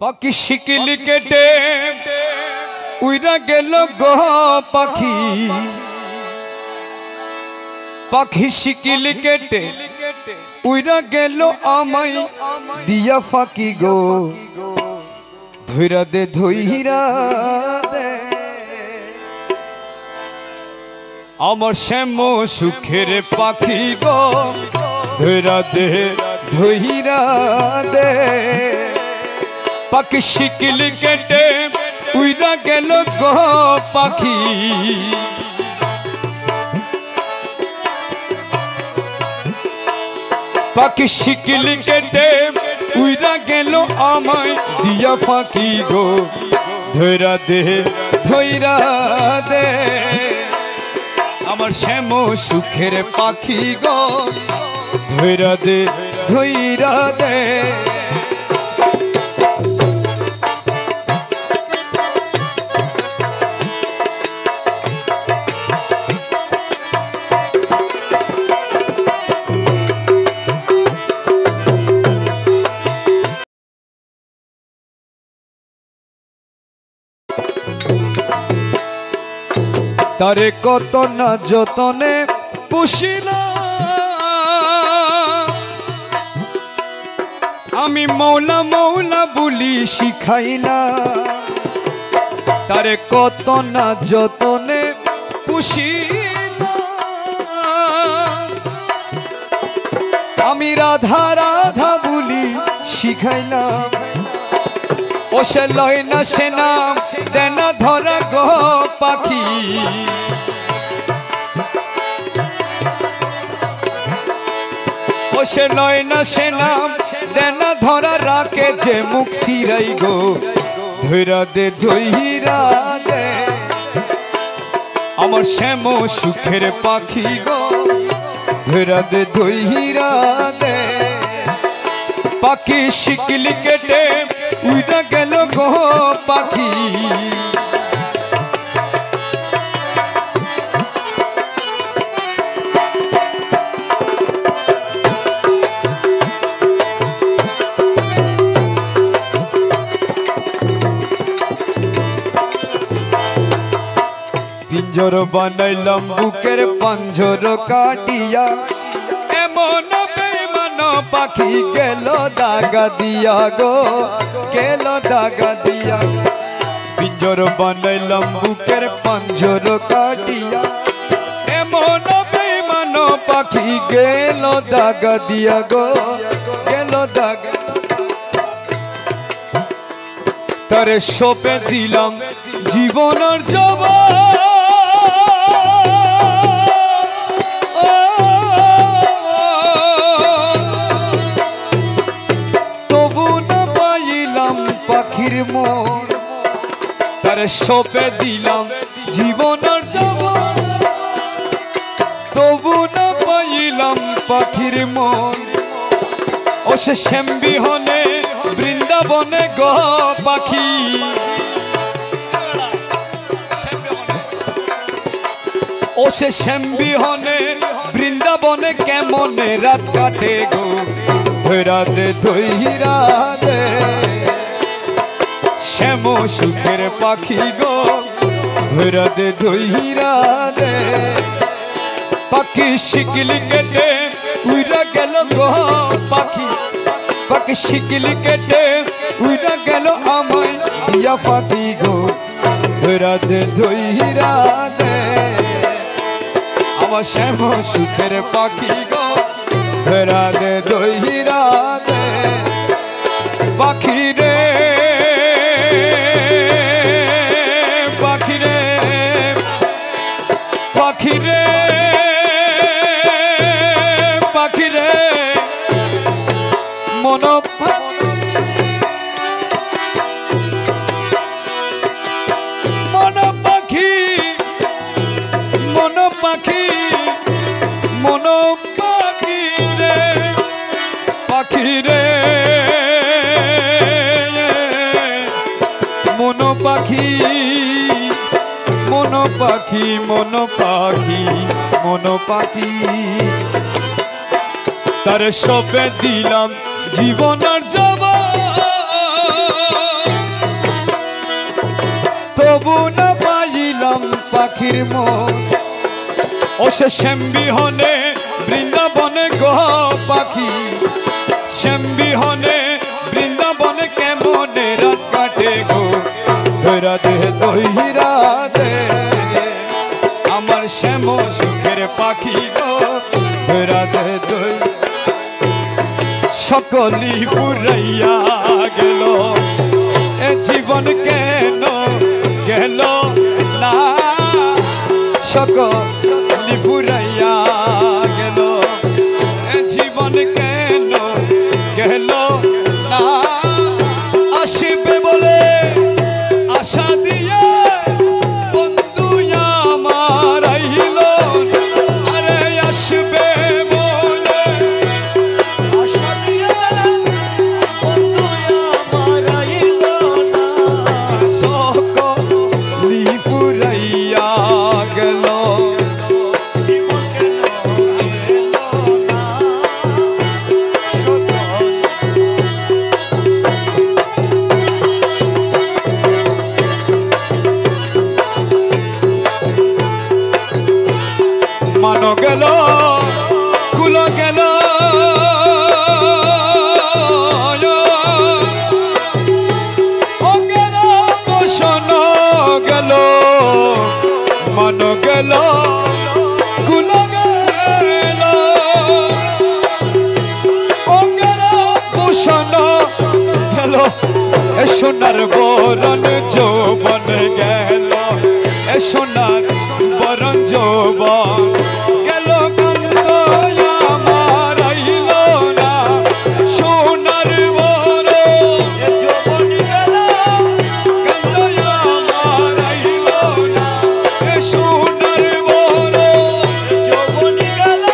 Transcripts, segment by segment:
পাখি শিকিল কেটে উইরা গেল গো পাখি পাখি শিকিল কেটে উইরা গেল আমায় দিয়া ফাঁকি গো ধইরা দে ধইরা দে আমার শ্যাম সুখের পাখি গো ধইরা দে ধইরা দে পাখি শিকিল কেটে উইরা গেল গো পাখি পাখি শিকিল কেটে উইরা গেল আমায় দিয়া ফাঁকি গো ধইরা দে ধইরা দে আমার শ্যাম সুখের পাখি গো ধইরা দে ধইরা দে তারে কত না যতনে পুষিলাম আমি মৌলা মৌলা বলি শিখাইলাম তারে কত না যতনে পুষিলাম আমি রাধা রাধা বলি শিখাইলাম ও সে লয় না সে নাম দেনা ধরা গো পাখি ও সে লয় না সে নাম দেনা ধরা রাখে যে মুখ ফিরাই গো ধইরা দে ধইরা দে আমার শ্যাম সুখের পাখি গো ধইরা দে ধইরা দে পাখি শিকিল কেটে উইরা গেল গো পাখি পিঞ্জর বানাইলাম বুকের পাঞ্জর কাটিয়া এমন বেঈমান পাখি গেল দাগা দিয়া গো গেল দাগা দিয়া পিঞ্জর বানাইলাম বুকের পাঞ্জর কাটিয়া এমন বেঈমান পাখি গেল দাগা দিয়া গো গেল দাগা তারে সপে দিলাম জীবনের জবান পাখির মন তারে সপে দিলাম জীবনের জবান তবু না পাইলাম পাখির মন ও সে শ্যাম বিহনে বৃন্দাবনে গো পাখি ও সে শ্যাম বিহনে বৃন্দাবনে কেমনে রাত কাটে গো ধইরা দে ধইরা দে শ্যাম সুখের পাখি গো ধইরা দে ধইরা দে পাখি শিকিল কেটে উইরা গেল গো পাখি পাখি শিকিল কেটে উইরা গেল আমায় দিয়া ফাঁকি গো ধইরা দে ধইরা দে আমার শ্যাম সুখের পাখি গো ধইরা দে ধইরা দে পাখি রে পাখি রে পাখি রে পাখি রে মন মন পাখি মন পাখি মন পাখি রে পাখি রে মন পাখি মন পাখি মন পাখি মন পাখি তারে সপে দিলাম জীবনের জবান তবু না পাইলাম পাখির মন। ও সে শ্যামবিহনে বৃন্দাবনে গো পাখি, শ্যামবিহনে বৃন্দাবনে কেমনে রাত কাটে গো। ধৈরা দে দহিরা দে আমার শ্যাম সুখের পাখি গো, ধৈরা দে দই। সকলি ফুরাইয়া গেল এ জীবন কেন গেল না, সকলি ফুরাইয়া গেল এ জীবন কেন গেল না। আসিবে বলে আশা দিয়ে বন্ধু আমার আইল, আরে আসবে বলে আশা দিয়ে বন্ধু আমার আইল না, সকলি ফুরাইয়া গেল জীবন কেন গেল না। মানো গেল কুল গেল ও গেল বসন গেল, মানো গেল কুল গেল ও গেল বসন গেল। এ সোনার বরণ যৌবন গেল, এ সোনার বরণ যৌবন গেল গন্ধ আমার আইল না। সোনার বরণ যৌবন গেল গন্ধ আমার আইল না, এ সোনার বরণ যৌবন গেল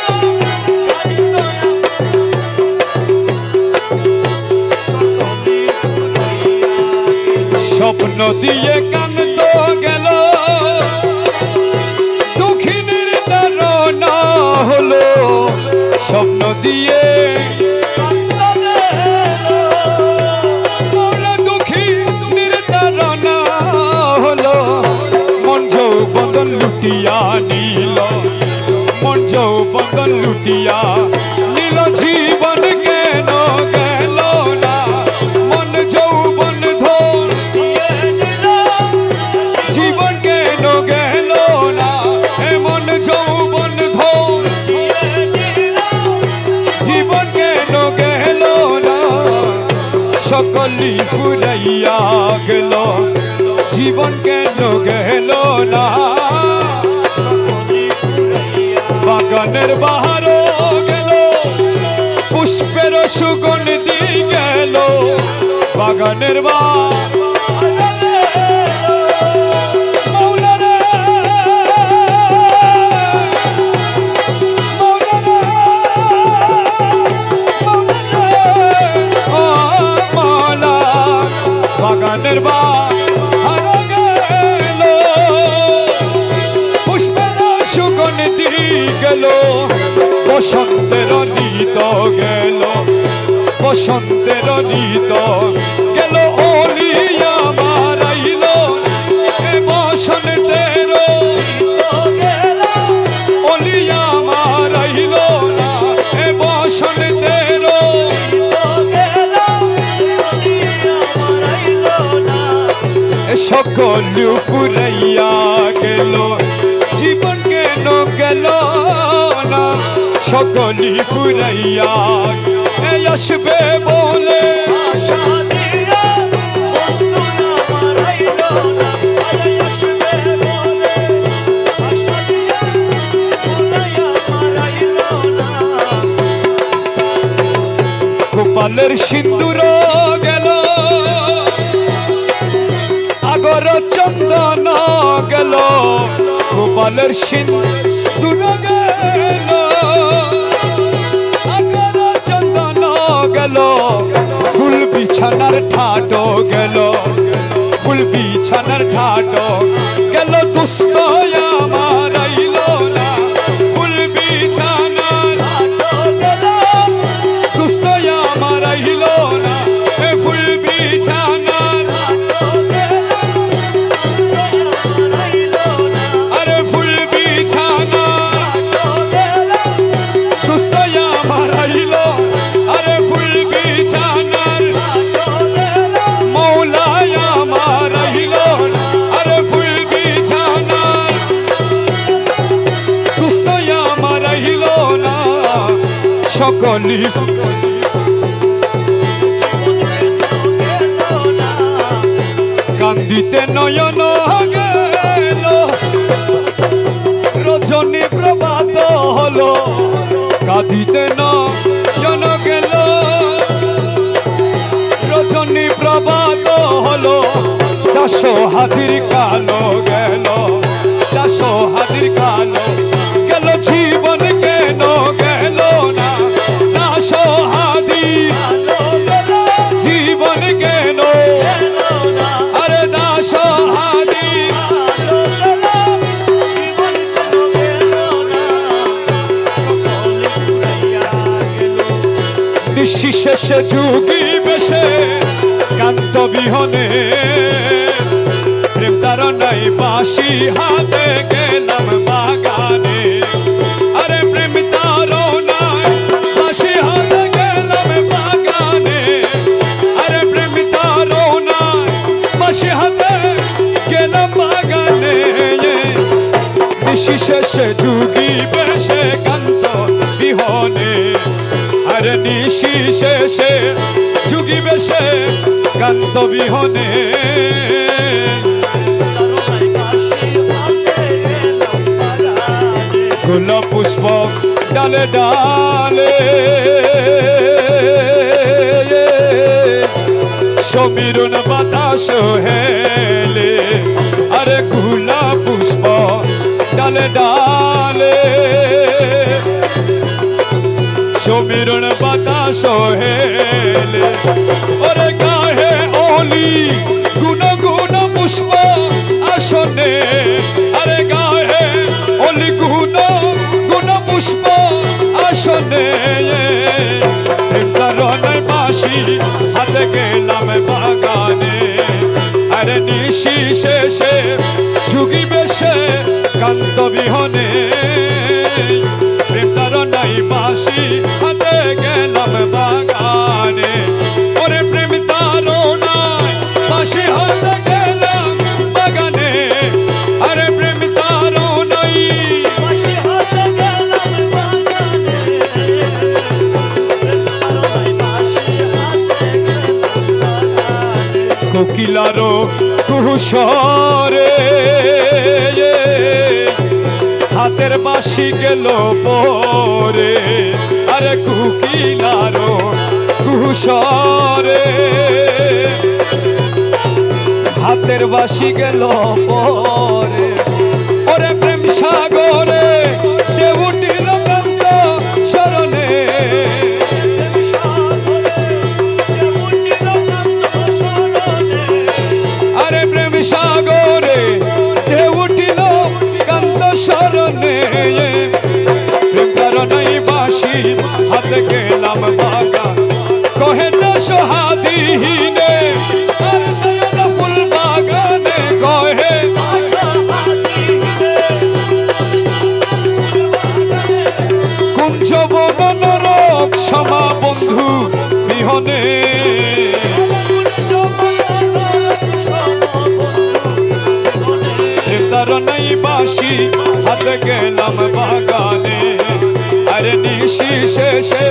স্বপ্ন দিয়ে কান্দ গেল দুঃখিনীর ধারণা হলো, স্বপ্ন দিয়ে দুঃখিনীর ধারণা হলো। মন যৌবন লুটিয়া নিল, মন যৌবন লুটিয়া নিল জীবন কেন গেল না। মন যৌবন জীবন কেন গেল না, এমন যৌবন ধন জীবন কেন গেল না। সকলি ফুরাইয়া গেল জীবন কেন গেল না। বাগানের বাহারও গেল পুষ্পের সুগন্ধি গেল, বাগানের বাহার বাগানের বাহার গেল পুষ্পের সুগন্ধি গেল, বসন্তের ঋত গেল, বসন্তের ঋত গেল ওলি আমার আইল, এ বসন্তের ওলি আমার আইল না, এ বসন্তের সকল ফুরাইয়া গেল জীবন কেন গেল না। সকলি ফুরাইয়া আসবে বলে আশা দিয়া বন্ধু আমার আইল না, আসবে বলে আশা দিয়া ফুরাইয়া আমার আইল না। গোপালের সিন্দুর গেল আগর চন্দন গেল, গোপালের সিন্দুর গেল আগর চন্দন গেল, ফুল বিছানার ঠাট গেল, ফুল বিছানার ঠাট গেল, দুষ্ট আমার আইল না। ফুল বিছানার গেল দুষ্ট আমার আইল না, ফুল বিছানার সকলি কান্দিতে নয়ন গেল রজনী প্রভাত হলো কাঁদিতে নয়ন গেল রজনী প্রভাত হলো দাস হাতির কালো গেল দাস হাতির কালো গেল জীবন কেন গেল না দাস হাতি জীবন কেন আরে দাস হাতি নিশি শেষে যুগী বেশে কান্ত বিহনে প্রেম তার নাই বাঁশি হাতে গেলাম বাগানে আরে প্রেম তার নাই বাঁশি হাতে গেলাম বাগানে আরে প্রেম তার নাই বাঁশি হাতে গেলাম বাগানে নিশি শেষে যুগী বেশে কান্ত বিহনে আরে নিশি শেষে যুগী বেশে কান্ত বিহনে গোলাপ পুষ্প ডালে ডালে সমীরণ বাতাস হেলে আরে গোলাপ পুষ্প ডালে ডালে সমীরণ বাতাস হেলে ওরে গাহে অলি গুণ গুণ পুষ্প আসনে আরে গাহে অলি গুণ গুণ পুষ্প আসনে কারণে বাঁশি হাতে গেলাম বাগানে আরে নিশি শেষে যুগী বেশে কান্ত বিহনে প্রেম তার নাই বাঁশি হাতে গেলাম বাগানে ওরে প্রেম তার নাই বাঁশি হাতে গেলাম বাগানে আরে প্রেম তার নাই বাঁশি হাতে গেলাম বাগানে কোকিলারো কুহুসরে হাতের বাঁশি গেল পরে আরে কুকিলারো কুহুসরে হাতের বাঁশি গেল পরে ওরে প্রেম সাগরে ঢেউ উঠিল কান্ত শরণে আরে প্রেম সাগরে ঢেউ উঠিল কান্ত শরণে প্রেম কারণেই বাঁশি হাতে গেলাম বাগান কহে দাস হাদিহীনে আর দয়াল ফুল বাগানে কহে কুঞ্জ বন নরক সমা বন্ধু বিহনে তার নাই বাঁশি হাতে গেলাম বাগানে আরে নিশি শেষে